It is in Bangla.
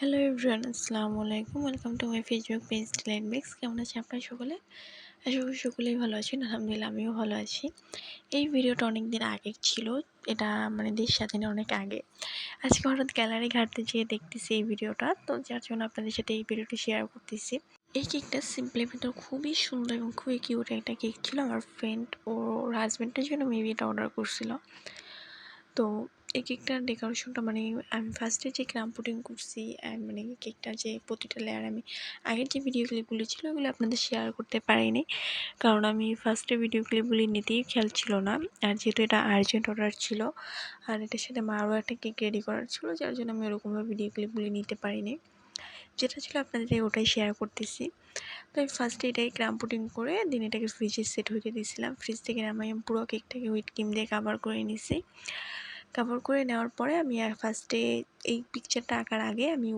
হ্যালো এভরিওয়ান, আসসালামু আলাইকুম। Welcome to my Facebook page Delight Bakes. কেমন আছেন আপনারা সকলে? আশা করি সকলেই ভালো আছেন। আলহামদুলিল্লাহ আমিও ভালো আছি। এই ভিডিওটা অনেক দিন আগের ছিল। এটা মানে দেশ স্বাধীনের অনেক আগে। আজকে হঠাৎ গ্যালারি ঘাঁটতে যেয়ে দেখতেছি এই ভিডিওটা। তো যার জন্য আপনাদের সাথে এই ভিডিওটি শেয়ার করতেছি। এই কেকটা সিম্পলি ভিতর খুবই সুন্দর এবং খুবই কিউট একটা কেক ছিল। আমার ফ্রেন্ড ও হাজব্যান্ডের জন্য মেবি এটা অর্ডার করছিল। তো এই কেকটার ডেকোরেশনটা মানে আমি ফার্স্টে যে ক্রাম পুডিং করছি মানে কেকটার যে প্রতিটা লেয়ার আমি আগের যে ভিডিও ক্লিপগুলি ছিল ওগুলো আপনাদের শেয়ার করতে পারিনি, কারণ আমি ফার্স্টে ভিডিও ক্লিপগুলি নিতেই খেয়াল ছিল না। আর যেহেতু এটা আর্জেন্ট অর্ডার ছিল আর এটার সাথে আরও একটা কেক রেডি করার ছিল, যার জন্য আমি ওরকমভাবে ভিডিও ক্লিপগুলি নিতে পারিনি। যেটা ছিল আপনাদের ওটাই শেয়ার করতেছি। তো আমি ফার্স্টে এটাই ক্রাম পুডিং করে দিন এটাকে ফ্রিজে সেট হতে দিয়েছিলাম। ফ্রিজ থেকে নামাই আমি পুরো কেকটাকে হুইপ ক্রিম দিয়ে কাভার করে নিছি। কাভার করে নেওয়ার পরে আমি ফার্স্টে এই পিকচারটা আঁকার আগে আমি